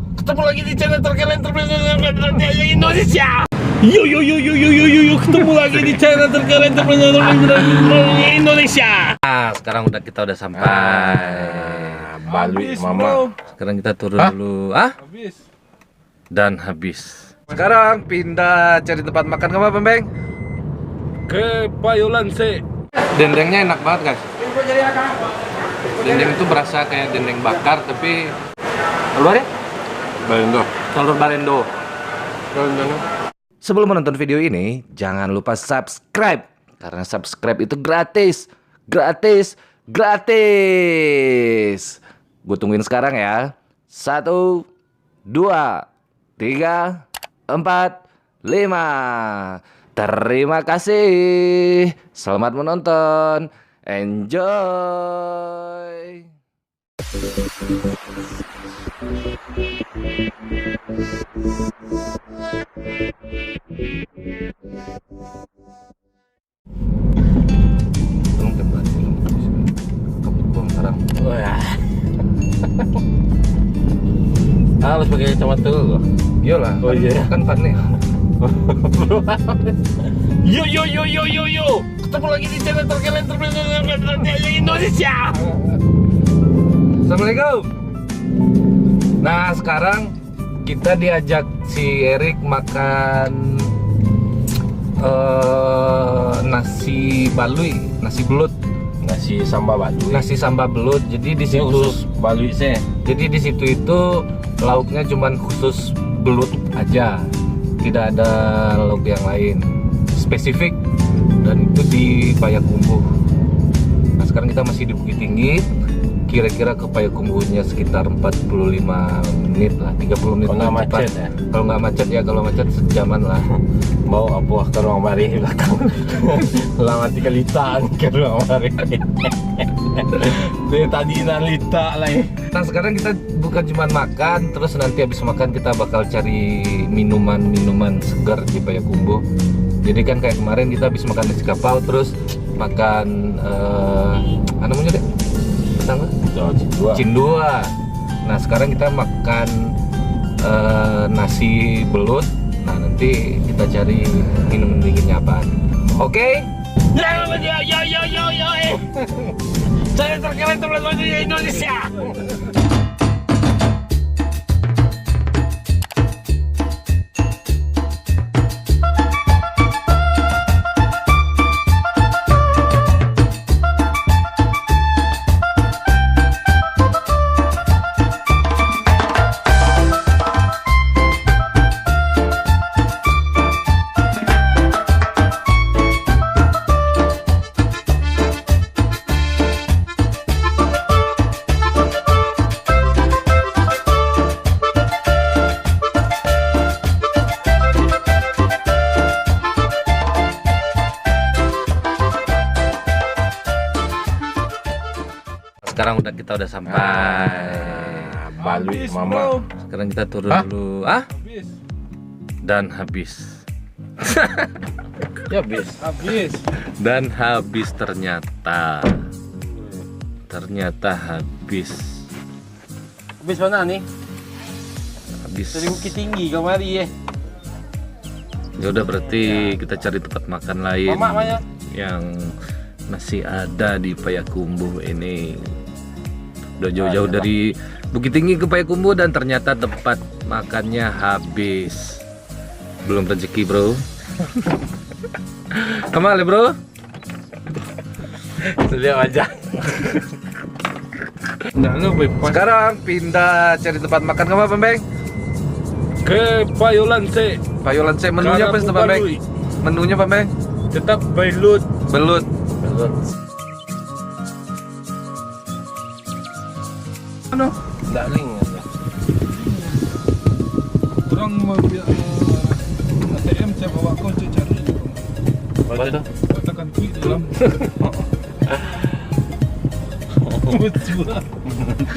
ketemu lagi di channel terkeren terbaik Indonesia. Yo, ketemu lagi di channel terkeren terbaik Indonesia. Sekarang kita udah sampai Balui Mama. Sekarang kita turun dulu. Habis. Dan habis. Sekarang pindah cari tempat makan ke mana, Bang? Ke Payolanse. Dendengnya enak banget, guys. Dendeng itu berasa kayak dendeng bakar, tapi luar ya? Barendo. Telur barendo. Sebelum menonton video ini, jangan lupa subscribe. Karena subscribe itu gratis. Gratis. Gue tungguin sekarang ya. 1, 2, 3, 4, 5. Terima kasih. Selamat menonton. Enjoy. Tolong tempat film kabut buang sekarang. Harus pakai kacamata dulu. Iyalah. Oh iya. Kan panik. Yo. Ketemu lagi di channel terkeren terbaik Indonesia. Assalamualaikum. Nah, sekarang kita diajak si Erik makan nasi balui, nasi belut, Nasi sambal Balui. nasi sambal belut. Jadi di situ khusus Balui sih. Jadi di situ itu lauknya cuman khusus belut aja. Tidak ada lauk yang lain spesifik, dan itu di Payakumbuh. Nah, sekarang kita masih di Bukit Tinggi. Kira-kira ke Payakumbuhnya sekitar 45 menit lah, 30 menit Kalau nggak lah cepat. macet ya? Kalau nggak macet ya, kalau macet sejaman lah. Mau apa ke ruang mari di belakang. Lama 3 litaan ke ruang mari. Dia tadi nan lita lah ya. Nah, sekarang kita bukan cuma makan, terus nanti habis makan kita bakal cari minuman segar di Payakumbuh. Jadi kan kayak kemarin kita habis makan nasi kapau, terus makan apa namanya deh? Pertama? Cindua. Nah, sekarang kita makan nasi belut. Nah, nanti kita cari minum dinginnya apaan. Oke? Yo. Saya terkeren terbaik di Indonesia. Sekarang kita udah sampai Balui Mama. Sekarang kita turun dulu. Habis. Dan habis. Ya habis. Dan habis ternyata. Habis. Habis mana nih? Habis. Dari Bukit Tinggi kemari ya. Ya udah, berarti kita cari tempat makan lain Mama mana? yang masih ada di Payakumbuh ini. Udah jauh-jauh dari Bukit Tinggi ke Payakumbuh, dan ternyata tempat makannya habis. Belum rezeki, bro. Kemana, bro? Lihat aja. Sekarang pindah cari tempat makan ke mana, Bang? Ke Payolanse. Payolanse. Menunya apa, Bang? Menunya apa, Bang? Tetap belut. Belut. Ano? Daling aja. Orang mau ATM saya bawa kau cari. Apa itu? Katakan tweet dalam.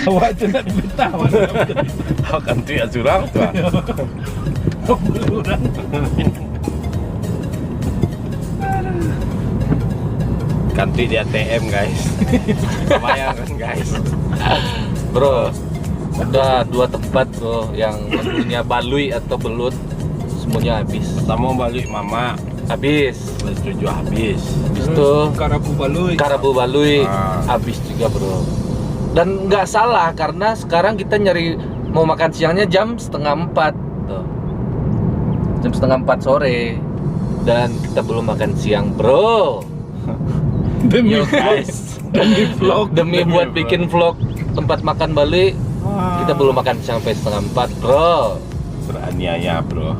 Awak tu nak bertah. Awak kan tu ya curang tu. Ganti di ATM guys. Lumayan kan guys. Bro, Ada 2 tempat bro yang menunya balui atau belut, semuanya habis. Sama balik mama. Habis. Setuju habis. Habis itu Karabu balui. karabu balui Ah. habis juga bro. Dan nggak salah karena sekarang kita nyari mau makan siangnya jam 3:30 tuh. Jam 3:30 sore dan kita belum makan siang bro. Demi Yo, vlog. guys. Demi vlog. Demi buat bikin vlog tempat makan Bali, kita belum makan siang sampai 3:30 bro. Beraniaya bro.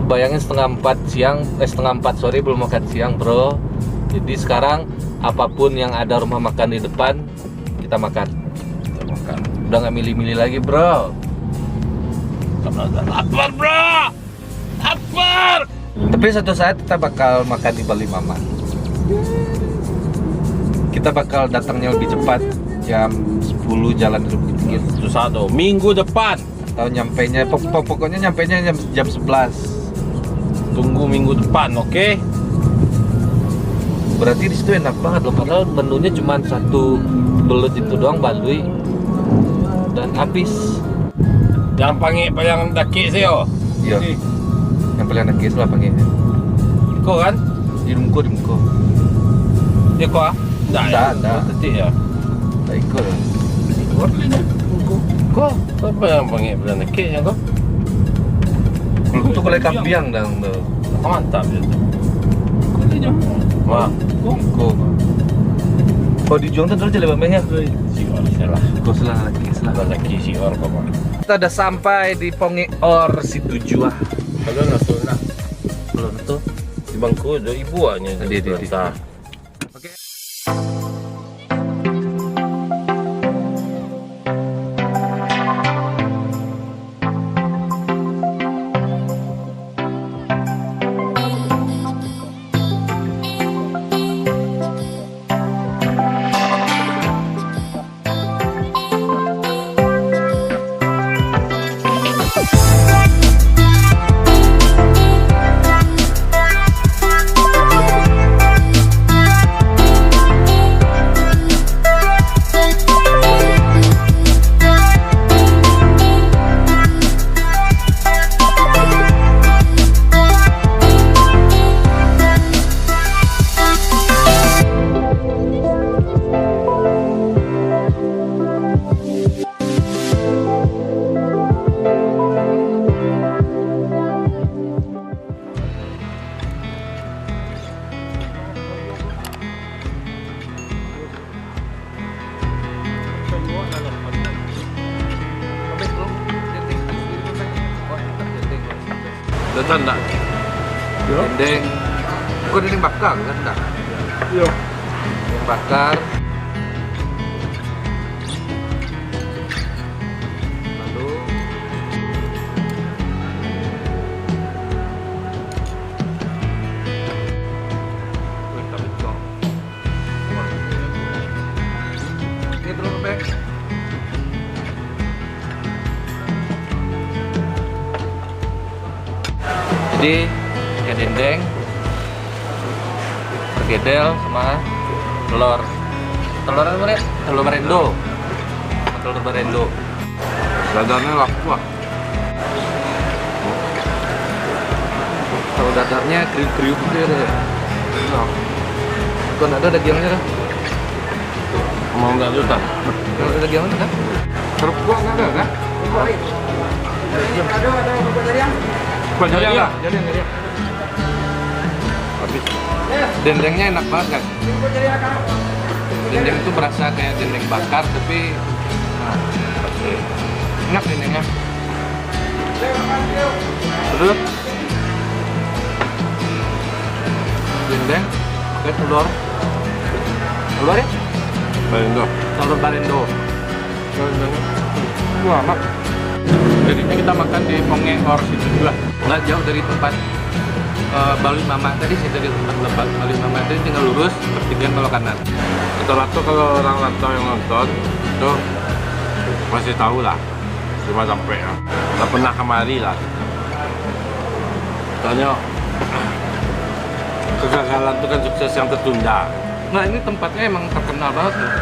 Bayangin 3:30 siang, 3:30 sore belum makan siang bro. Jadi sekarang apapun yang ada rumah makan di depan kita makan. Kita makan. Udah nggak milih-milih lagi bro. Karena udah lapar bro. Lapar. Tapi suatu saat kita bakal makan di Bali Mama. Kita bakal datangnya lebih cepat, jam 10 jalan lebih dikit. Susah tuh. Minggu depan. Atau nyampainya, pokoknya nyampainya jam 11. Tunggu minggu depan, oke? Berarti di situ enak banget loh, padahal menunya cuma 1 belut itu doang balui dan habis. Yang panggil yang daki sih yo. Iya. Yang paling enak itu lah panggilnya. Kau kan? Di Rumko. Dia kau ah? Nggak. Tadi ya. Tak ikut lah. Kau apa yang panggil yang daki yang kau? Itu kulai kampiang dong tuh. Mantap ya tuh. Kulinya. Wah. Rumko. Kau di Juang tuh dulu jadi bambangnya. Si or salah. Kau salah lagi. Lagi si or kau. Kita udah sampai di Pongi Or situ Jua. Kalau langsung nak Belum tuh. di bangku ada ibu hanya Di. entah. Oke. Datang tak? Dendeng. Bukan dendeng bakar kan enggak? Yo. Dendeng bakar. Lalu ini belum back. Jadi ikan dendeng, pergedel sama telur. Telur apa nih? Telur merendo. Telur merendo. Dadarnya laku ah. Kalau datarnya kriuk-kriuk gitu ya deh. Kan ada dagingnya dah. Mau nggak tuh tak? Kalau ada dagingnya kan? Terpuang ada kan? Jadi ya. Habis. Dendengnya enak banget kan? Dendeng itu berasa kayak dendeng bakar tapi enak dendengnya. Terus dendeng pakai telur ya? Barendo. Telur barendo. Wah, mak. Jadinya kita makan di Pongi Or situ juga. Nggak jauh dari tempat Bali Mama tadi sih, dari tempat Bali Mama tadi tinggal lurus pertigaan belok kanan. Rata-rata kalau orang rantau yang nonton itu masih tahu lah cuma sampai ya. Tak pernah kemari lah. Soalnya kegagalan itu kan sukses yang tertunda. Nah ini tempatnya emang terkenal banget loh.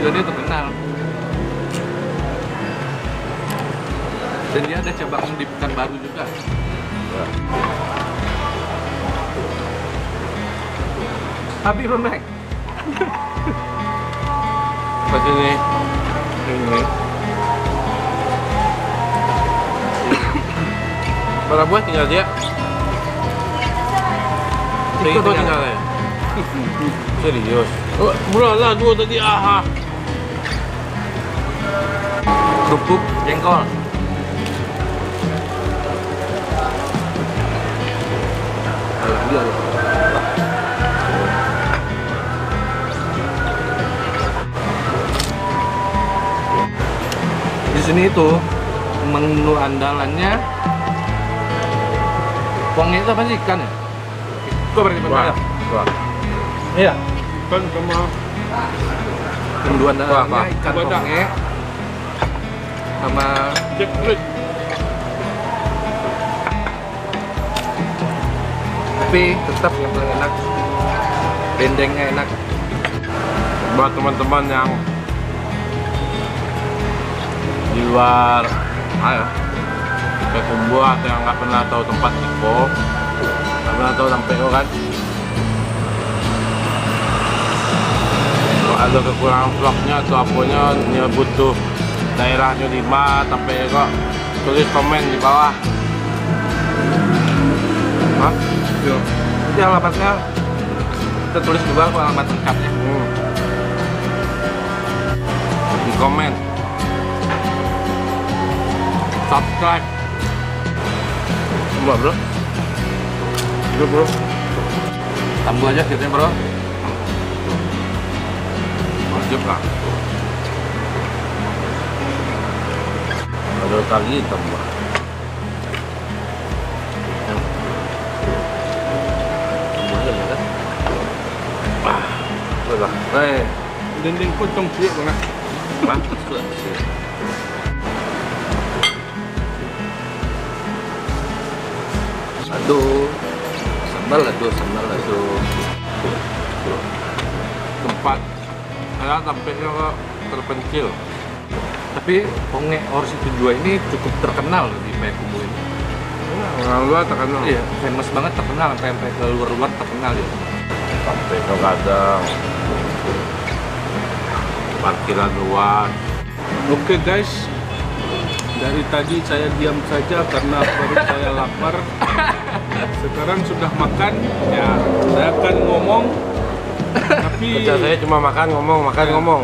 juga dia terkenal. Dan dia ada cabang di Pekanbaru juga. Habis belum naik? Pas ini. Berapa buah tinggal dia? Itu tuh tinggal ya? Serius? Oh, murah lah 2 tadi. Aha. Kerupuk jengkol. Di sini itu menu andalannya pongnya itu apa sih, ikan ya? Itu berarti Wah. Wah. Iya. Kan sama Menu andalannya Wah, ikan Badak. ponge sama jackfruit. tapi tetap yang paling enak dendengnya enak. Buat teman-teman yang di luar Payakumbuh atau yang nggak pernah tahu tempat Ipo, nggak pernah tahu Tampeko kan, kalau ada kekurangan vlognya atau apanya, dia butuh daerahnya di mana Tampeko, tulis komen di bawah. Hah? Jadi alamatnya kita tulis juga kok alamat lengkapnya. Di komen, subscribe semua bro. Bro, Tambah aja gitu bro. wajib lah. Ada kali tambah. Udah, Dendeng pocong siap banget. mantap tuh. Aduh, sambal aduh. Tempat saya tampilnya kok terpencil. Tapi ponge Ors itu 2 ini cukup terkenal di Payakumbuh ini. Orang luar terkenal. Iya, famous banget, terkenal sampai ke luar terkenal ya. Sampai ke kadang parkiran luar. Oke guys, dari tadi saya diam saja karena perut saya lapar. Sekarang sudah makan, ya saya akan ngomong. Tapi Kerja saya cuma makan ngomong, makan ngomong.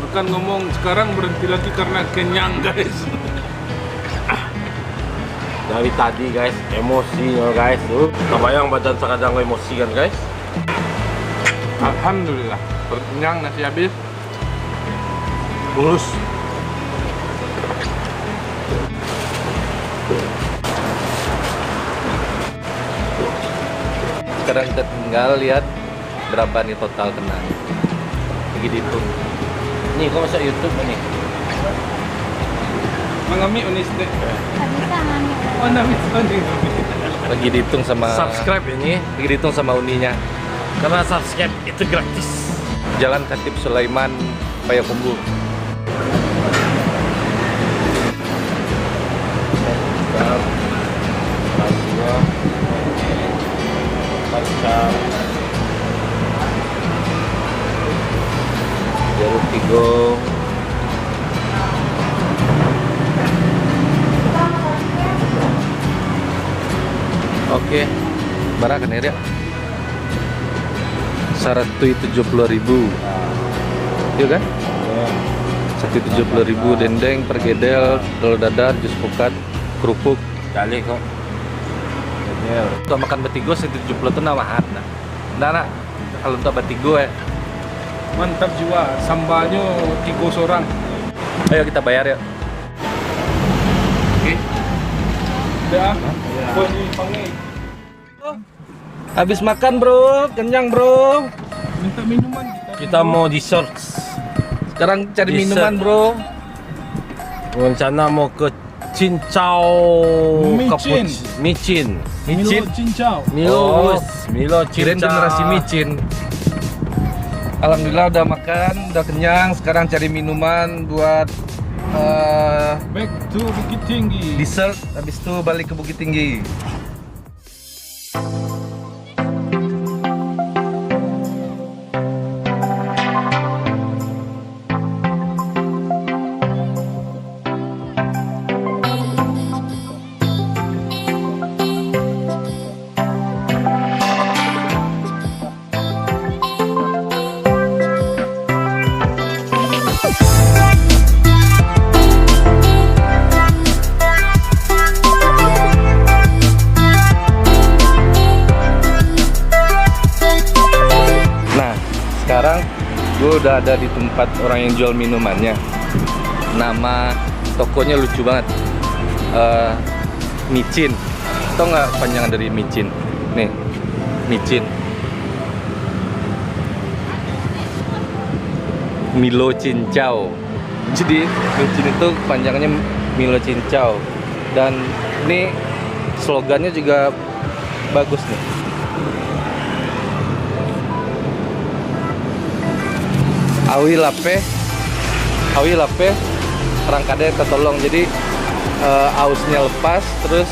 bukan ngomong sekarang, berhenti lagi karena kenyang guys. Dari tadi guys, emosi guys. Kebayang badan sekadang emosi kan guys. Alhamdulillah, perut kenyang, nasi habis. Mulus. Sekarang kita tinggal lihat berapa nih total kena. Lagi dihitung. Nih kok masuk YouTube nih. Mangami oniste. Mana misalnya? Lagi dihitung sama Subscribe ini Lagi dihitung sama uninya. karena subscribe itu gratis. Jalan Khatib Sulaiman, Payakumbuh. Jalur Tigong. Oke, berapa kan ya? 170.000, iya kan? 170.000 dendeng, pergedel, telur dadar, jus pukat, kerupuk. Kali kok. Untuk makan betigo 170 itu namahan. Nah, kalau untuk betigo ya. Mantap jiwa, sambalnya 3 orang. Ayo kita bayar ya. Oke. Dah, buat dipanggil. Habis makan bro, kenyang bro. Minta minuman Kita mau dessert. Sekarang cari Dessert. minuman bro. Rencana mau ke Cincau Micin. Micin. Milo cincau. Milo, Oh. Milo Kirain Cincau. generasi micin. Alhamdulillah udah makan, udah kenyang. Sekarang cari minuman buat Back to Bukit Tinggi. dessert. Habis itu balik ke Bukit Tinggi. Nah, sekarang gue udah ada di tempat orang yang jual minumannya. Nama tokonya lucu banget. Micin. Tau nggak panjangan dari micin? Nih, micin. Milo Cincau. Jadi micin itu panjangannya Milo Cincau. Dan ini slogannya juga bagus nih. Awi lape, orang kade ketolong. Jadi ausnya lepas, terus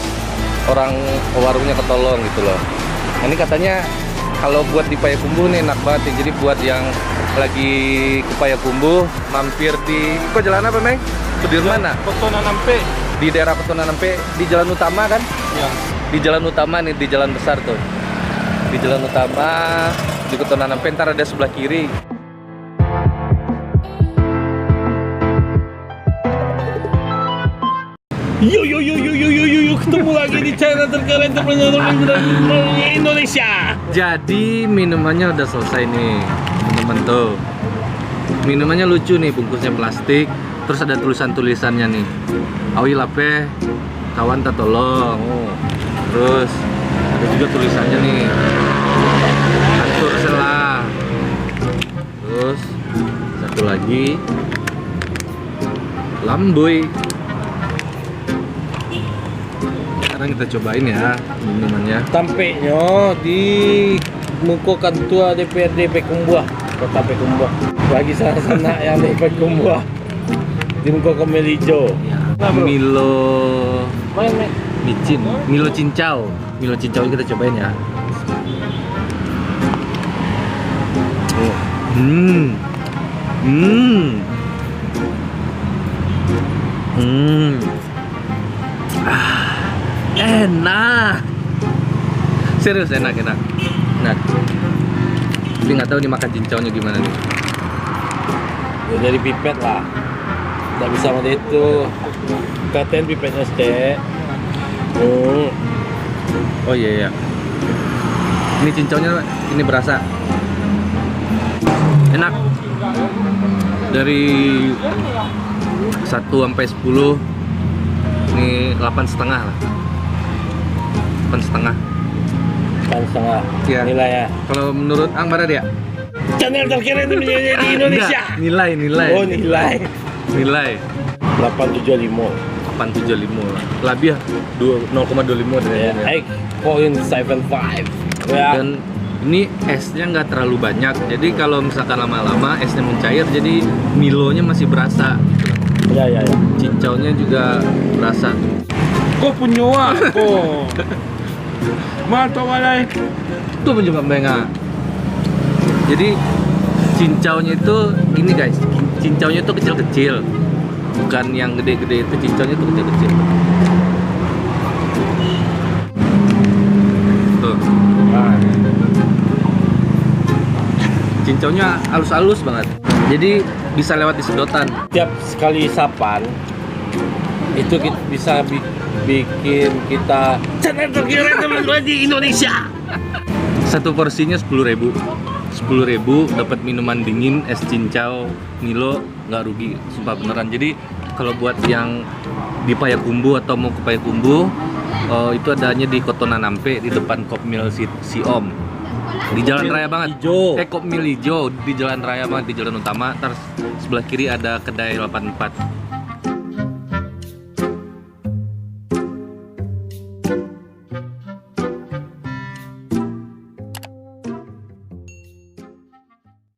orang warungnya ketolong gitu loh. Nah, ini katanya kalau buat di Payakumbuh nih enak banget nih. Jadi buat yang lagi ke Payakumbuh, mampir di kok jalan apa, Meng? Sudirman mana? Kotonan Ampe. Di daerah Petunan Ampe, di jalan utama kan? Ya. Di jalan utama nih, di jalan besar tuh. Di jalan utama di Petunan Ampe, ntar ada sebelah kiri. Yo, ketemu lagi di channel terkeren terpencil Indonesia. Jadi minumannya udah selesai nih, teman-teman tuh. Minumannya lucu nih, bungkusnya plastik, terus ada tulisan-tulisannya nih. Awi lape, kawan tak tolong. Terus ada juga tulisannya nih. Atur selah. Terus satu lagi, lamboy. Sekarang kita cobain ya minumannya. Tampaknya di Muko Ketua DPRD Payakumbuh, Kota Payakumbuh. Bagi sana yang di Payakumbuh di Muko Komelijo. Ya, Nah, bro. Milo Main. micin, Milo Cincau. Milo Cincau kita cobain ya. Enak. Serius enak. Nah, tapi nggak tahu nih makan cincaunya gimana nih. Ya, dari pipet lah. Nggak bisa sama itu. Katen pipetnya stek. Oh iya. Ini cincaunya ini berasa. Enak. Dari 1 sampai 10 ini 8,5 lah. 8,5. Kan setengah Iya. nilai ya. Kalau menurut Ang berapa dia? Channel terkeren di Indonesia. Enggak, nilai. Oh, nilai Nilai 875. 875 lah. Lebih ya 0,25 dari Ya, ini. 8.75. Ya. Dan ini esnya nggak terlalu banyak. Jadi kalau misalkan lama-lama esnya mencair, jadi Milonya masih berasa. Ya. Cincaunya juga berasa. Kok punya aku? Mantap walai. Itu pun juga benga. Jadi cincaunya itu ini guys, cincaunya itu kecil-kecil, bukan yang gede-gede. Itu cincaunya itu kecil-kecil. Tuh. Cincaunya halus-halus banget. Jadi bisa lewat di sedotan. Tiap sekali isapan itu kita bisa bikin kita channel terkeren teman-teman di Indonesia. Satu porsinya 10.000. 10.000 dapat minuman dingin, es cincau, Milo, nggak rugi, sumpah beneran. Jadi kalau buat yang di Payakumbuh atau mau ke Payakumbuh, itu adanya di Kotonan Ampe di depan Kopmil si Om. Di jalan raya banget. Hijau. Kopmil hijau di jalan raya banget, di jalan utama. Terus sebelah kiri ada kedai 84.